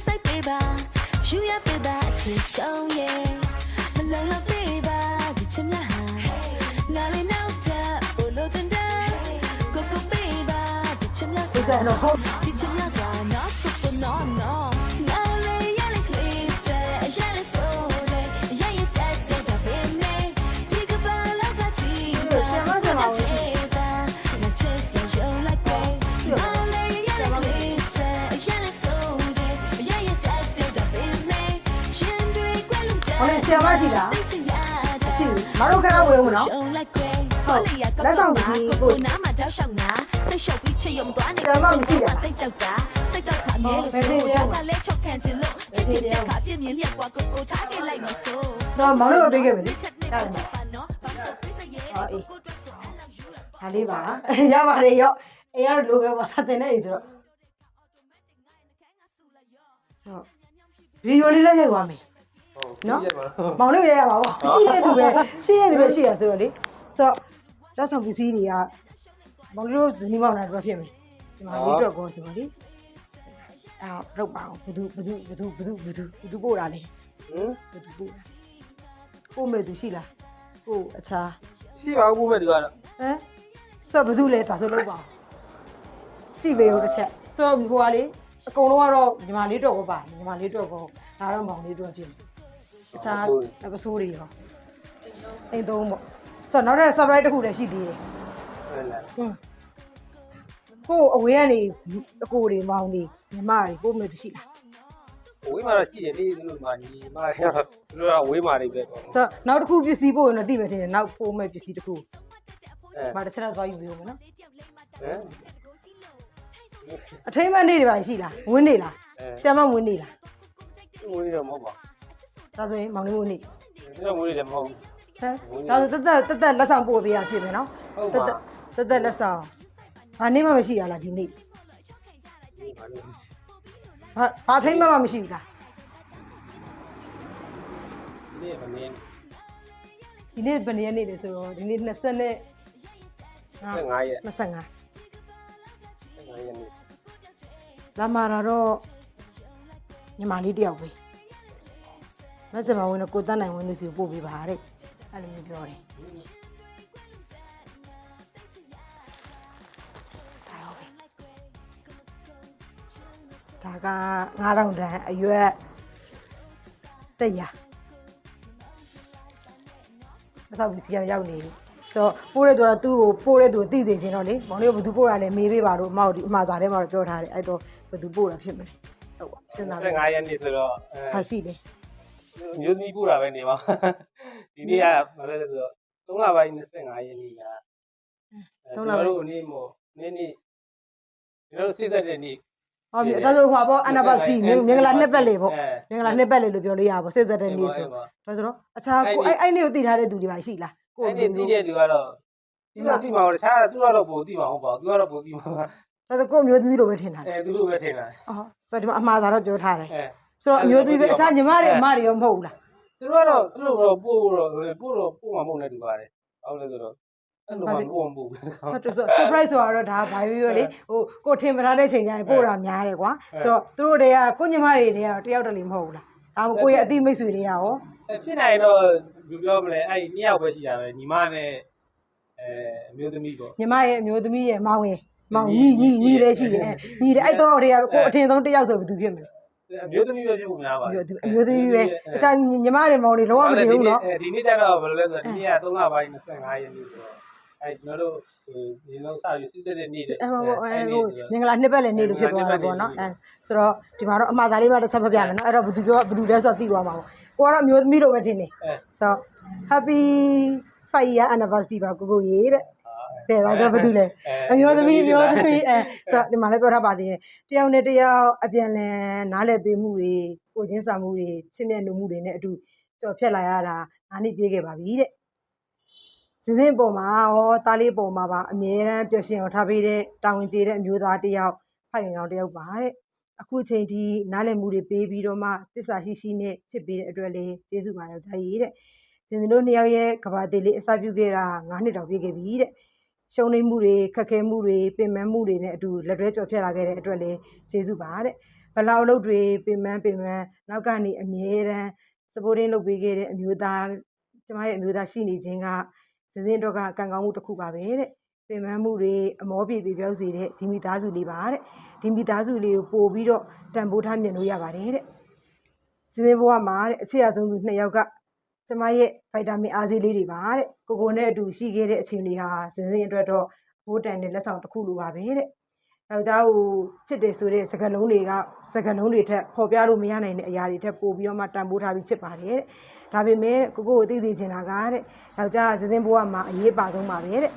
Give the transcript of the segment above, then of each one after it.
say baby you ya baby just so yeah malong la baby di chimya ha na le now ta bolo tanda go go baby di chimya sa di chimya sa no go no no na le ya le clease ya le so le ya ya ta baby di ka ba la ka chi ba na che ta yo like way na le ya le clease ya le so le ya ya ta baby shin dui kwa lu ta ဟိုလေဆရာမရှိလားမတို့ခဏဝေဦးနော်လက်ဆောင်ကြီးကို拿嘛条上拿，谁手比切用短你ဆရာမမရှိလား对脚打，谁个卡面的手，大家来瞧看见路，今天的卡片面脸挂勾勾，他给来没收。 တော့မောင်လေးကိုပေးခဲ့မယ်လေ ဒါ ဒါလေးပါရပါတယ်ရောအိမ်ကတော့လိုပဲပါသတင်နေဆိုတော့ဗီဒီယိုလေးလည်းရိုက်သွားမယ်နော်မောင်လေးရိုက်ရပါဘောရှိတဲ့သူပဲရှိရဆိုတော့လေဆိုတော့လက်ဆောင်ပစ္စည်းတွေကမောင်လေးတို့ဇနီးမောင်နှံတို့ဖြစ်မယ်ဒီမှာလေးတော့ကောဆိုတော့လေအဲ့တော့ပါအောင်ဘသူပို့တာလေဘသူပို့တာပို့မဲ့သူရှိလားပို့အခြား ရှိပါဘူးမဲ့ဒီကတော့ ဟမ်ဆိုတော့ဘသူလဲဒါဆိုလို့ပါကြည့်ပေးဦးတစ်ချက်ဆိုတော့ဟိုကလေအကုန်လုံးကတော့ညီမလေးတော့ကိုပါညီမလေးတော့ကိုဒါတော့မောင်လေးတော့ဖြစ်တယ်အခြားအပစိုးတွေရောအိမ်သုံးပေါ့ဆိုတော့နောက်ထပ် surprise တစ်ခုလည်းရှိသေးတယ်ဟုတ်ဟိုအဝေးကနေအကိုတွေမောင်တွေညီမတွေပို့မဲ့သူရှိလား ဝေးမှာတော့ရှိတယ်လေသူတို့မှာညီမကတော့သူတို့ကဝေးမှာတွေပဲပေါ့ ဆိုတော့နောက်တစ်ခုပစ္စည်းပို့ရင်တော့သိမယ်ထင်တယ်နောက်ပို့မဲ့ပစ္စည်းတစ်ခုမာတစ်ချက်တော့သွားယူပေးဦးမယ်နော် ဟမ် အထိမ်းမနေ့တွေပါရှိလားဝင်းနေလားဆရာမဝင်းနေလား ဝေးတော့မဟုတ်ပါ ဒါဆိုရင်မောင်လေးဝင်းနေ ဘူးသူတို့ဝေးတယ်မဟုတ်ဘူး ဟမ်ဒါဆိုတက်လက်ဆောင်ပို့ပေးရဖြစ်မယ်နော်တက်လက်ဆောင်ဘာနေ့မှမရှိရလားဒီနေ့ဘာထိမ်းမှမရှိဘူးလား ဒီနေ့ဗနေ ဒီနေ့ဘယ်နေ့လဲဆိုတော့ဒီနေ့20နဲ့ 5ရက် 25 5ရက်နေ့ လာမာတော့ညီမလေးတယောက်ပဲမက်ဆင်မဝင်တော့ကိုတန်းနိုင်ဝင်လို့စီပို့ပေးပါတဲ့အဲ့လိုမျိုးပြောတယ်ဒါက9000တန်အရွက်100မဆောက်ဘူးစီရောက်နေဆိုတော့ပိုးတဲ့သူကသူ့ကိုပိုးတဲ့သူသိသိချင်းတော့လေမောင်လေးကဘယ်သူပို့တာလဲမေးပေးပါတော့အမတို့ဒီအမှားစာထဲမှာတော့ပြောထားတယ်အဲ့တော့ဘယ်သူပို့တာဖြစ်မလဲဟုတ်ပါစဉ်းစား5ရက်နေ့ဆိုတော့ ဟာရှိတယ် မျိုးသမီးပို့တာပဲနေပါဒီနေ့ကဘာလဲဆိုတော့3လပိုင်း25ရက်နေ့က3လပိုင်းတို့နေ့မို့နေ့တို့စိတ်သက်တဲ့နေ့ ဟုတ်ပြီဒါဆိုဟွာပေါ့ anniversary မင်္ဂလာနှစ်ပတ်လေပေါ့မင်္ဂလာနှစ်ပတ်လေလို့ပြောလို့ရပါပေါ့စိတ်သက်တဲ့နေ့ဆိုဒါဆိုတော့အခြားကိုအဲ့နေ့ကိုတည်ထားတဲ့သူတွေပါရှိလားကို အဲ့ဒီတည်တဲ့သူကတော့ဒီမှာတည်မှာတခြားသူကတော့ပို့တည်မှာဟုတ်ပါဘူးသူကတော့ပို့တည်မှာ ဒါဆိုကိုမျိုးသမီးလိုပဲထင်တာ သူတို့ပဲထင်တာ အော်ဆိုတော့ဒီမှာအမှားစာတော့ပြောထားတယ်ဆိုတော့အမျိုးသမီးပဲအခြားညီမတွေအမတွေရောမဟုတ်ဘူးလား သူတို့ကတော့သူတို့တော့ပို့မှာမဟုတ်နဲ့တူပါတယ်ဟုတ်လဲဆိုတော့အဲ့လိုမှပို့မှာပို့ဘူး ဟုတ်တယ်ဆို surprise ဆိုတော့ဒါဘာပြောလေဟိုကိုထင်မထားတဲ့ချိန်ကျရင်ပို့တာများတယ်ကွာဆိုတော့သူတို့တွေကကိုညီမတွေတွေကတယောက်တလေမဟုတ်ဘူးလားဒါမှမဟုတ်ကိုရဲ့အတိမိတ်ဆွေတွေကရော ဖြစ်နိုင်တော့ဘယ်ပြောမလဲအဲ့ဒီ2ယောက်ပဲရှိတာပဲညီမနဲ့အမျိုးသမီးပေါ့ ညီမရဲ့အမျိုးသမီးရဲ့မောင်ညီလည်းရှိတယ်ညီတယ်အဲ့တော့တွေကကိုအထင်ဆုံးတယောက်ဆိုဘယ်သူဖြစ်မလဲ အမျိုးသမီးပဲဖြစ်ဖို့များပါတယ် အမျိုးသမီးပဲအခြားညီမတွေမောင်တွေလုံးဝမတည်ဘူးနော် ဒီနေ့ကျတော့ဘယ်လိုလဲဆိုတော့ဒီနေ့က3လပိုင်း25ရက်နေ့ဆိုတော့အဲ့ကျွန်တော်တို့ဒီလောက်စပြီးစစ်တဲ့နေ့တွေ မင်္ဂလာနှစ်ပတ်လည်းနေ့လို့ဖြစ်သွားတာပေါ့နော်အဲဆိုတော့ဒီမှာတော့အမှားစာလေးမှတစ်ချက်ဖတ်ပြမယ်နော်အဲ့တော့ဘယ်သူပြောဘယ်သူလဲဆိုတော့သိသွားမှာပေါ့ကိုကတော့အမျိုးသမီးလိုပဲထင်နေဆိုတော့ happy 5 year anniversary ပါကိုရေတဲ့ဒါကြောင့်ဘယ်သူလဲအမျိုးသမီးအဲဆိုတော့ဒီမှာလည်းပြောထားပါသေးတယ်တယောက်နဲ့တယောက်အပြန်လည်နားလည်ပေးမှုတွေကိုချင်းစာမှုတွေချစ်မြတ်နိုးမှုတွေနဲ့အတူကြော်ဖြတ်လာရတာ9နှစ်ပြည့်ခဲ့ပါပြီတဲ့စင်းစင်းပေါ်မှာရောတားလေးပေါ်မှာပါအမြဲတမ်းပျော်ရွှင်အောင်ထားပေးတဲ့တာဝန်ကျေတဲ့အမျိုးသားတယောက်ဖိုင်ရောင်တယောက်ပါတဲ့အခုချိန်ထိနားလည်မှုတွေပေးပြီးတော့မှတစ္ဆာရှိရှိနဲ့ချစ်ပေးတဲ့အတွက်လည်းကျေးဇူးပါယောက်ျားကြီးတဲ့စင်းစင်းတို့နှစ်ယောက်ရဲ့ကဘာသေးလေးအစပြုခဲ့တာ9နှစ်တောင်ပြည့်ခဲ့ပြီတဲ့ရှုံးနိမ့်မှုတွေခက်ခဲမှုတွေပင်ပန်းမှုတွေနဲ့အတူလက်တွဲကြော်ဖြတ်လာခဲ့တဲ့အတွက်လည်းကျေးဇူးပါတဲ့ ဘလောက်လုပ်တွေပင်ပန်းနောက်ကနေအမြဲတမ်း supporting လုပ်ပေးခဲ့တဲ့အမျိုးသားကျမရဲ့အမျိုးသားရှိနေခြင်းကစင်စင်တော့ကကံကောင်းမှုတစ်ခုပါပဲတဲ့ပင်ပန်းမှုတွေအမောပြေပြေပြောစေတဲ့ဒီမိသားစုလေးပါတဲ့ဒီမိသားစုလေးကိုပို့ပြီးတော့တန်ဖိုးထားမြင်လို့ရပါတယ်တဲ့စင်စင်ဘဝမှာတဲ့အချစ်အဆုံးသူ2ယောက်ကကျမရဲ့ဗိုက်တာမင်အားဆေးလေးတွေပါတဲ့ကိုနဲ့အတူရှိခဲ့တဲ့အချိန်လေးဟာစင်စင်အတွက်တော့ဘိုးတန်တဲ့လက်ဆောင်တစ်ခုလိုပါပဲတဲ့ယောက်ျားကိုချစ်တယ်ဆိုတဲ့စကားလုံးတွေကစကားလုံးတွေထက်ပေါ်ပြလို့မရနိုင်တဲ့အရာတွေထက်ပိုပြီးတော့မှတန်ဖိုးထားပြီးချစ်ပါတယ်တဲ့ဒါပေမဲ့ကိုသိသိချင်တာကတဲ့ယောက်ျားစင်စင်ဘဝမှာအရေးပါဆုံးပါပဲတဲ့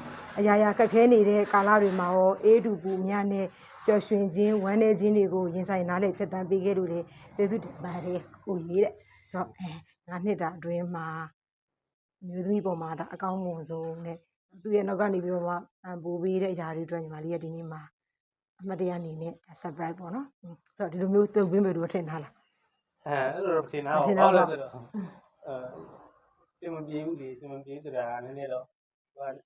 အရာရာခက်ခဲနေတဲ့ကာလတွေမှာရောအေးတူပူများနဲ့ကြော်ရွှင်ခြင်းဝမ်းနည်းခြင်းတွေကိုရင်ဆိုင်နားလည်ဖြတ်သန်းပေးခဲ့လို့လေကျေးဇူးတင်ပါတယ်ကိုကြီးတဲ့ဆိုတော့9နှစ်တာအတွင်းမှာမျိုးသမီးပေါ်မှာဒါအကောင်းဆုံးနဲ့သူရဲ့နောက်ကနေပြီးတော့မှပို့ပေးတဲ့အရာတွေအတွက်ညီမလေးကဒီနေ့မှာအမတရားအနေနဲ့ surprise ပေါ့နော်ဆိုတော့ဒီလိုမျိုးတုံ့ပင်းပဲလို့ထင်ထားလားအဲ့လိုတော့ထင်တာဟုတ်လားဆိုတော့စင်မပြေဘူးလေစင်မပြေဆိုတာနည်းနည်းတော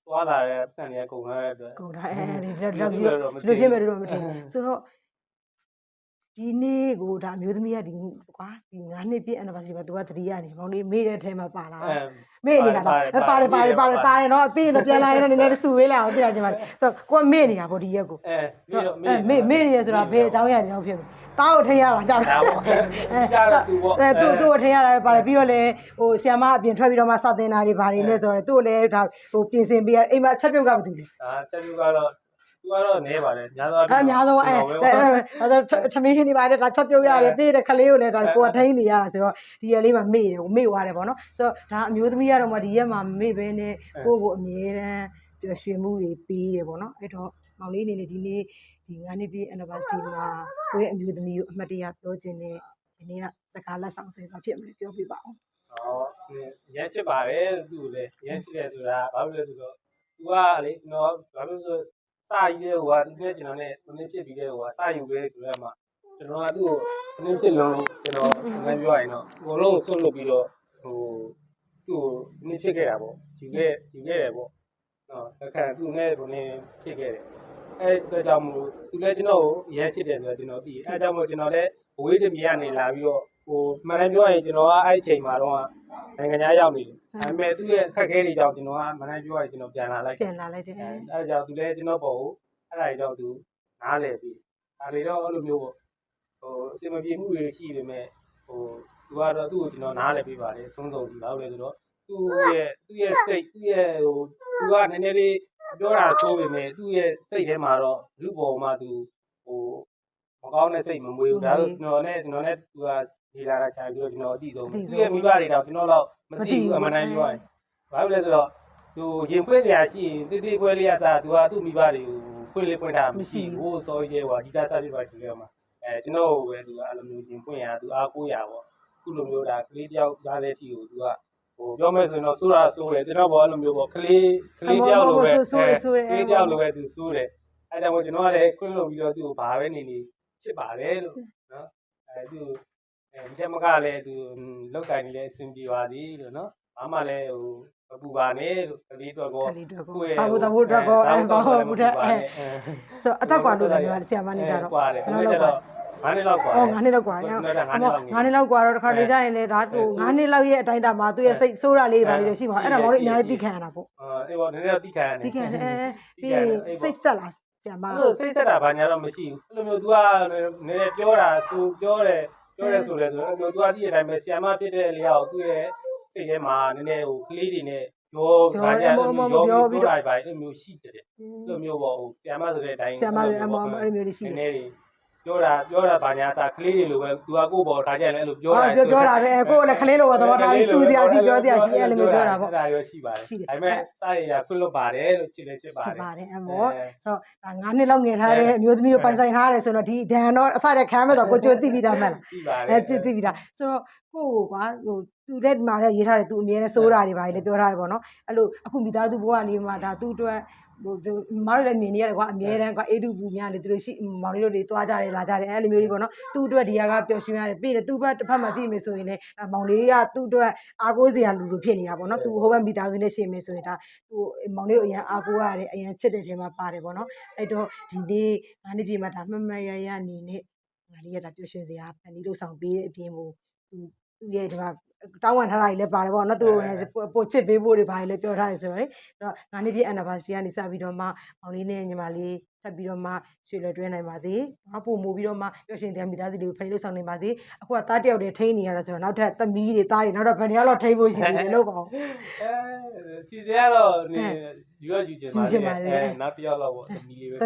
့သွားလာတဲ့စံတွေကကုန်လာတဲ့အတွက်ကုန်တာဒီလိုဖြစ်မယ်လို့မထင်ဆိုတော့ဒီနေ့ကိုဒါအမျိုးသမီးကဒီကွာဒီ9နှစ်ပြည့် anniversary မှာ तू ကသတိရနေမောင်လေးမေ့တဲ့အထဲမှာပါလာမေ့နေတာလားပါတယ်နော်ပြီးရင်တော့ပြန်လာရင်တော့နည်းနည်းဆူဝေးလာအောင်ပြရချင်ပါတယ်ဆိုတော့ကိုကမေ့နေတာဗောဒီရက်ကိုမေ့နေရဆိုတာဘယ်အကြောင်းရတဲ့ကြောင့်ဖြစ်မလဲတားကိုထင်ရတာကြောက်တာပေါ့သူ့ကိုထင်ရတာပါတယ်ပြီးတော့လေဟိုဆီယမအပြင်ထွက်ပြီးတော့မှစတင်တာတွေဘာတွေလဲဆိုတော့သူ့ကိုလည်းဒါဟိုပြင်ဆင်ပေးရအိမ်မှာချက်ပြုတ်ကဘာတူလဲချက်ပြုတ်ကတော့သူကတော့နေပါတယ်ညာတော့အများဆုံးထမင်းဟင်းနေပါတယ်ဒါချက်ပြုတ်ရတယ်ပြေးတဲ့ခလေးကိုလည်းဒါကိုကထိန်းနေရတာဆိုတော့ဒီရက်လေးမှာမေ့တယ်ကိုမေ့သွားတယ်ပေါ့နော်ဆိုတော့ဒါအမျိုးသမီးကတော့မှဒီရက်မှာမေ့ပဲနဲ့ကိုယ့်ကိုအမြဲတမ်းပျော်ရွှင်မှုတွေပေးတယ်ပေါ့နော်အဲ့တော့မောင်လေးအနေနဲ့ဒီနေ့ဒီ9နှစ်ပြည့် anniversary မှာကိုယ့်ရဲ့အမျိုးသမီးကိုအမှတ်တရပြောခြင်းနဲ့ဒီနေ့ကစကားလက်ဆောင်ဆိုရင်ဘာဖြစ်မလဲပြောပြပါအောင်ရမ်းချစ်ပါတယ်သူ့ကိုလည်းရမ်းချစ်တယ်ဆိုတာဘာလို့လဲဆိုတော့သူကလေကျွန်တော်ဘာလို့ဆိုစာယူတဲ့ဟိုကသူနဲ့ကျွန်တော်နဲ့သူနဲ့ဖြစ်ပြီးတဲ့ဟိုကစာယူပဲဆိုတော့မှကျွန်တော်ကသူ့ကိုသူနဲ့ဖြစ်လုံးကျွန်တော်ငန်းပြောရရင်တော့အကုန်လုံးဆွတ်လုပ်ပြီးတော့ဟိုသူ့ကိုနင်းဖြစ်ခဲ့တာပေါ့ယူခဲ့တယ်ပေါ့အခါသူနဲ့ဘုံနေဖြစ်ခဲ့တယ်အဲ့ဒါကြောင့်မို့သူလည်းကျွန်တော်ကိုရမ်းချစ်တယ်ဆိုတော့ကျွန်တော်သိအဲ့ဒါကြောင့်မို့ကျွန်တော်လည်းအဝေးတမီကနေလာပြီးတော့ဟိုမှန်တယ်ပြောရင်ကျွန်တော်ကအဲ့အချိန်မှာတော့နိုင်ငံခြားရောက်နေတယ်ဒါပေမဲ့သူ့ရဲ့အခက်အခဲတွေကြောင့်ကျွန်တော်ကမှန်တယ်ပြောရင်ကျွန်တော်ပြန်လာလိုက်တယ်အဲ့ဒါကြောင့်သူလည်းကျွန်တော်ပေါ့အဲ့ဒါကြောင့်သူနားလည်ပြီးဒါတွေတော့အဲ့လိုမျိုးပေါ့ဟိုအစင်မပြေမှုတွေရှိပေမဲ့ဟိုသူကတော့သူ့ကိုကျွန်တော်နားလည်ပြီးပါတယ်ဆုံးဆုံးဒီဘာလို့လဲဆိုတော့သူ့ရဲ့စိတ်သူ့ရဲ့ဟိုသူကနည်းနည်းလေးပြောတာဆိုပေမဲ့သူ့ရဲ့စိတ်ထဲမှာတော့လူပေါ်မှာသူဟိုမကောင်းတဲ့စိတ်မမွေးဘူးဒါဆိုကျွန်တော်နဲ့သူကဒီလာတာခြိုင်ပြီးတော့ကျွန်တော်အတိဆုံးသူ့ရဲ့မိဘတွေတော့ကျွန်တော်တော့မသိဘူးအမှန်တမ်းပြောရင်ဘာလို့လဲဆိုတော့သူရင်ဖွင့်နေရရှိရင်တိတိပွဲလေးရစားသူကသူ့မိဘတွေကိုဖွင့်တာမရှိဘူးဟိုစောရဲဟိုဒီသားစားပြပါရှိရမှာကျွန်တော်ပဲသူကအဲ့လိုမျိုးရင်ဖွင့်ရသူအားကိုးရပေါ့ခုလိုမျိုးဒါကလေးတယောက်သားတဲ့အထိကိုသူကဟိုပြောမယ်ဆိုရင်တော့စိုးတယ်ကျွန်တော်ဘောအဲ့လိုမျိုးပေါ့ကလေးတယောက်လိုပဲကလေးတယောက်လိုပဲသူစိုးတယ်အဲ့ဒါမို့ကျွန်တော်ကလည်းခွင့်လို့ပြီးတော့သူ့ကိုဘာပဲနေချစ်ပါတယ်လို့နော်သူဒီတက်မကလည်းသူလောက်ကင်နေလည်းအဆင်ပြေပါသေးလို့နော်ဘာမှလည်းဟိုမပူပါနဲ့လို့ကလေးတော့ကိုစာဖို့တော့တော့ကောဘာဟုတ်တဲ့ဆိုအသက်ကွာလို့လည်းညီမဆရာမနေကြတော့ဘယ်လိုလဲ9နှစ်လောက်กว่า9နှစ်လောက်กว่า9နှစ်လောက်กว่าတော့တစ်ခါနေကြရင်လေဒါသူ9နှစ်လောက်ရဲ့အတိုင်းတာမှာသူရဲ့စိတ်ဆိုးတာလေးပါလေးရှိပါအဲ့ဒါမောင်လေးအများကြီးသိခံရတာပေါ့အေးပေါ့နည်းနည်းတော့သိခံရတယ်ပြီးစိတ်ဆက်လာဆရာမစိတ်ဆက်တာဘာညာတော့မရှိဘူးအဲ့လိုမျိုး तू ကနည်းနည်းပြောတာသူပြောတယ်ဆိုလဲဆိုတော့ तू ကဒီအတိုင်းပဲဆရာမဖြစ်တဲ့လေအောင်သူ့ရဲ့စိတ်ထဲမှာနည်းနည်းဟိုကလေးတွေနဲ့ရောဘာညာရောပြီးတော့အဲ့လိုမျိုးရှိတယ်အဲ့လိုမျိုးပေါ့ဟိုဆရာမဆိုတဲ့အတိုင်းဆရာမအဲ့လိုမျိုးတွေရှိတယ်နည်းနည်းပြောတာဘာညာစားကလေးတွေလိုပဲ तू ကကိုယ့်ဘော်ခါကြလည်းအဲ့လိုပြောတာပြောတာပဲကိုယ်လည်းကလေးလိုပဲတော့ဒါလေးစူစရာရှိပြောစရာရှိအဲ့လိုမျိုးပြောတာပေါ့အဲ့ဒါရောရှိပါတယ်ဒါပေမဲ့စာရခွင့်လွတ်ပါတယ်လို့ချစ်ပါတယ်ချစ်ပါတယ်အမောဆိုတော့9နှစ်လောက်ငယ်ထားတဲ့အမျိုးသမီးကိုပိုင်ဆိုင်ထားတယ်ဆိုတော့ဒီဒဏ်တော့အစတည်းခံမဲ့တော့ကိုကြိုသိပြီးသားမှန်လားသိပါတယ်သိပြီးသားဆိုတော့ကိုကွာဟိုသူလက်မှာလည်းရေးထားတယ်သူအမြဲတမ်းစိုးတာတွေပါလေပြောထားတယ်ပေါ့နော်အဲ့လိုအခုမိသားစုဘဝလေးမှာဒါသူ့အတွက်ဟိုမားတို့လည်းမြင်နေရတယ်ကွာအမြဲတမ်းကွာအေးတူပူများလေသူတို့ရှိမောင်လေးတို့တွေတွားကြတယ်လာကြတယ်အဲ့လိုမျိုးတွေပေါ့နော်သူ့အတွက်ဒီဟာကပျော်ရွှင်ရတယ်ပြီးတယ်သူ့ဘက်တစ်ဖက်မှာကြည့်မယ်ဆိုရင်လည်းမောင်လေးကသူ့အတွက်အားကိုးစရာလူလိုဖြစ်နေတာပေါ့နော်သူဟိုဘက်မိသားစုနဲ့ရှင်မယ်ဆိုရင်ဒါသူမောင်လေးကိုအရင်အားကိုးရတယ်အရင်ချစ်တဲ့ထဲမှာပါတယ်ပေါ့နော်အဲ့တော့ဒီနေ့9နှစ်ပြည့်မှာဒါမှတ်ရအနေနဲ့9 လေးကဒါပျော်ရွှင်စရာဖန်တီးလို့ဆောင်ပေးတဲ့အပြင်ကိုသူရဲ့ဒီမှာတောင်းဝန်ထားတာကြီးလည်းပါတယ်ပေါ့နော်သူပိုချစ်ပေးဖို့တွေဘာတွေလည်းပြောထားတယ်ဆိုတော့လေအဲ့တော့9နှစ်ပြည့် anniversary ကနေစပြီးတော့မှမောင်လေးနဲ့ညီမလေးထပ်ပြီးတော့မှရွှေလွယ်တွဲနိုင်ပါသေး။ပို့မိုးပြီးတော့မှပျော်ရွှင်တဲ့မိသားစုတွေကိုဖန်တီးလို့ဆောင်နိုင်ပါသေး။အခုကသားတယောက်တည်းထိန်းနေရတာဆိုတော့နောက်ထပ်သမီးတွေသားတွေနောက်တော့ဘယ်နှစ်ယောက်လောက်ထိန်းဖို့ရှိနေလဲလို့ပေါ့။စီစဉ်ရတော့နေယူရယူချင်ပါလေ။နောက်တစ်ယောက်လောက်ပေါ့သမီးလေးပဲ။သ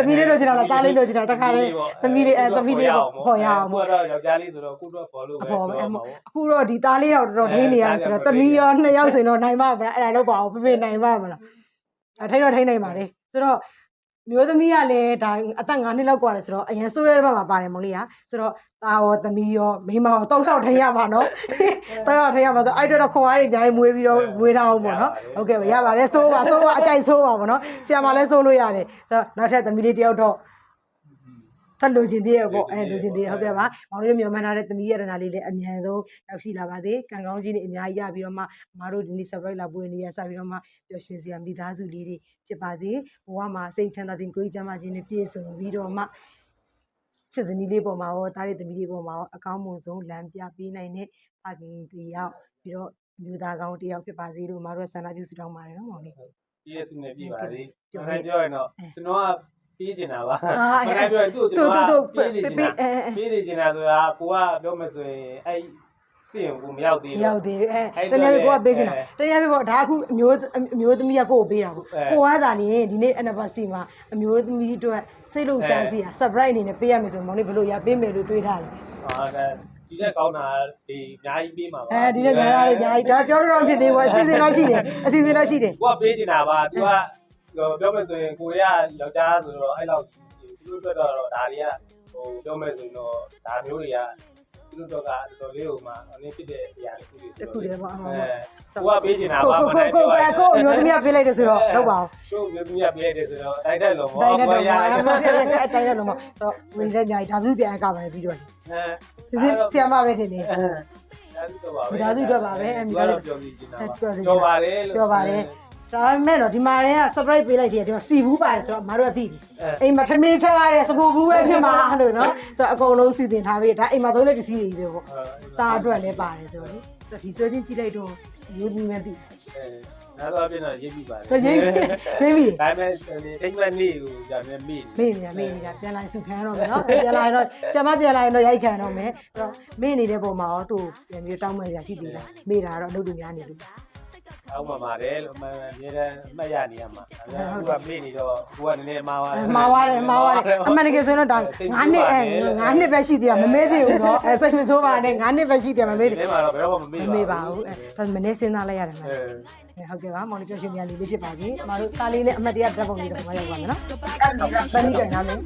မီးလေးလို့ချင်တာလားသားလေးလို့ချင်တာတခါလေသမီးလေးခေါ်ရအောင် ။အခုတော့ယောက်ျားလေးဆိုတော့အခုတော့ဘောလို့ပဲပြောမှာပေါ့။ အခုတော့ဒီသားလေးရောက်တော်ထိန်းနေရတယ်ဆိုတော့သမီးရော2ယောက်ဆိုရင်တော့နိုင်မှာမလားအဲ့ဒါတော့ပါအောင်ဖေနိုင်မှာမလား။ထိန်းတော့ထိန်းနိုင်ပါလေ။ဆိုတော့မျိုးသမီးကလည်းဒါအသက်9နှစ်လောက်กว่าတယ်ဆိုတော့အရင်ဆိုးရတဲ့ဘက်မှာပါတယ်မောင်လေးကဆိုတော့သားရောသမီးရောမိန်းမရောတောက်လျှောက်ထိန်းရမှာနော်တောက်လျှောက်ထိန်းရမှာဆိုအဲ့တော့ခွန်အားတွေအများကြီးမွေးပြီးတော့မွေးထားအောင်ပေါ့နော်ဟုတ်ကဲ့ရပါတယ်ဆိုးပါအကြိုက်ဆိုးပါပေါ့နော်ဆရာမလည်းဆိုးလို့ရတယ်ဆိုတော့နောက်ထပ်သမီးလေးတယောက်တော့ထပ်လိုချင်သေးရပေါ့လိုချင်သေးဟုတ်ကဲ့ပါမောင်လေးတို့မြန်မာနာတဲ့သမီးရတနာလေးလည်းအမြန်ဆုံးရောက်ရှိလာပါစေကံကောင်းကြီးတွေအများကြီးရပြီးတော့မှမတို့ဒီနေ့ surprise လာပွင့်နေရစပြီးတော့မှပျော်ရွှင်စရာမိသားစုလေးတွေဖြစ်ပါစေဘဝမှာစိတ်ချမ်းသာခြင်းကိုယ်ကျမ်းမာခြင်းနဲ့ပြည့်စုံပြီးတော့မှချစ်စနီးလေးပေါ်မှာရောတားတဲ့သမီးလေးပေါ်မှာရောအကောင်းမွန်ဆုံးလမ်းပြပေးနိုင်တဲ့ဖခင်တယောက်ပြီးတော့မျိုးသားကောင်းတယောက်ဖြစ်ပါစေလို့မတို့ဆန္ဒပြုဆုတောင်းပါတယ်နော်မောင်လေးကျေးဇူးနဲ့ပြပါစေကျွန်တော်ပြောရင်တော့ကျွန်တော်ကပေးချင်တာပါမနိုင်ပြောရင်သူ့ကျွန်တော်ပေးချင်တာဆိုတာကိုကပြောမှဆိုရင်အဲ့စီရင်ကိုမရောက်သေးဘူးတကယ်ကိုကပေးချင်တာတကယ်ပေါ့ဒါအခုအမျိုးသမီးကကိုပေးတာပေါ့ကိုကသာနေဒီနေ့ anniversary မှာအမျိုးသမီးအတွက်စိတ်လုံရှားစီ surprise အနေနဲ့ပေးရမယ်ဆိုမောင်လေးဘယ်လိုရပေးမယ်လို့တွေးထားလဲဒီတက်ကောင်းတာဒီအများကြီးပေးမှာပါဒီတက်များတာအများကြီးဒါပြောလို့တော့ဖြစ်သေးဘူးအစီအစဉ်တော့ရှိတယ်ကိုကပေးချင်တာပါသူကပြောမယ်ဆိုရင်ကိုရီးယားယောက်ျားဆိုတော့အဲ့လောက်သူတို့အတွက်တော့ဒါတွေကပြောမယ်ဆိုရင်တော့ဒါမျိုးတွေကသူတို့ကတော်တော်လေးဟိုမှာအနေဖြစ်တဲ့အရာတစ်ခုတည်းပေါ့ကိုကပေးချင်တာပါမနိုင်ကိုအမျိုးသမီးကပေးလိုက်တယ်ဆိုတော့လောက်ပါအောင်ကိုအမျိုးသမီးကပေးလိုက်တယ်ဆိုတော့တိုက်တက်လုံးပေါ့ကိုရတိုက်တက်လုံးပေါ့တော့ဝင်လက်များကြီး W ပြန်ကပါတယ်ပြီးတော့စစ်ဆရာမပဲထင်တယ်ဒါစုတော့ပါပဲအမျိုးတော့ပြောနေချင်တာပါပြောပါတယ်လို့ပြောပါတယ်ဒါပေမဲ့တော့ဒီမှာတွေက surprise ပေးလိုက်တယ်ဒီမှာစီဘူးပါတယ်ဆိုတော့မတို့ကသိတယ်အိမ်မှာထမင်းချက်ရတဲ့စပူဘူးပဲဖြစ်မှာလို့နော်ဆိုတော့အကုန်လုံးစီစဉ်ထားပြီးဒါအိမ်မှာသုံးတဲ့ပစ္စည်းတွေပဲပေါ့စားအတွက်လည်းပါတယ်ဆိုတော့လေဒီဆွဲချင်းကြည့်လိုက်တော့ရေးပြီးမှသိနောက်တော့ပြင်တော့ရေးပြီးပါတယ်ရေးပြီးဒါပေမဲ့အိမ်မက်နေကိုကြာနေမေ့နေတာပြန်လာစုခံရတော့မယ်နော်ပြန်လာရင်တော့ဆရာမပြန်လာရင်တော့ရိုက်ခံတော့မယ်အဲ့တော့မေ့နေတဲ့ပုံမှာရောသူ့ပြန်ပြီးတောင်းမှရရှိသေးတာမေ့တာတော့အလုပ်တွေများနေလို့အောက်မှာပါတယ်လို့အမြဲတမ်းမှတ်ရနေရမှာအခုကမေ့နေတော့ကိုကနည်းနည်းမှားသွားတယ်အမှန်တကယ်ဆိုတော့ဒါ9နှစ်ပဲရှိသေးတာမမေ့သေးဘူးနော်စိတ်မဆိုးပါနဲ့9နှစ်ပဲရှိသေးတယ်မမေ့သေးဘူးဒီမှာတော့ဘယ်တော့မှမမေ့ပါဘူးဒါမနေ့စဉ်းစားလိုက်ရတယ်မှာဟုတ်ကဲ့ပါမောင်လေးပြောရှင်များလေးဖြစ်ပါစေအမတို့သားလေးနဲ့အမတ်တရားဓာတ်ပုံလေးတော့မရောက်ပါနဲ့နော်ဗန်နီကနားမယ်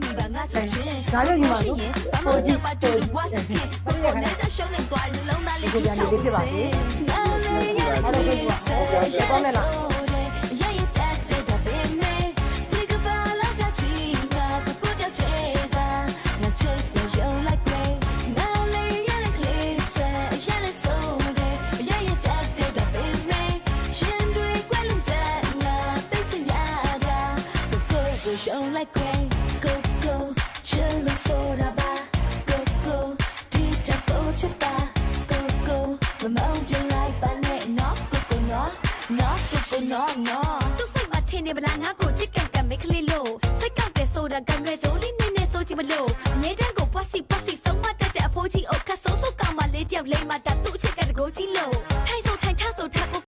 ဒါလေးဒီမှာလို့ပိုကြည့်တိုးဒီပြန်လေးဖြစ်ပါစေဟုတ်ကဲ့ပါကောင်းတယ်လားသူစိတ်မထင်နေဗလားငါကိုချစ်ကန်မိတ်ကလေးလို့စိတ်ကောက်တယ်ဆိုတာကံရဲစိုးလေးနေနေဆိုချင်မလို့နေတန်းကိုပွားစီဆုံးမတတ်တဲ့အဖိုးကြီးအိုခတ်ဆိုးကောင်းမလေးတယောက်လေးမတတ်သူ့ချစ်ကတကိုကြီးလို့ထိုင်ဆို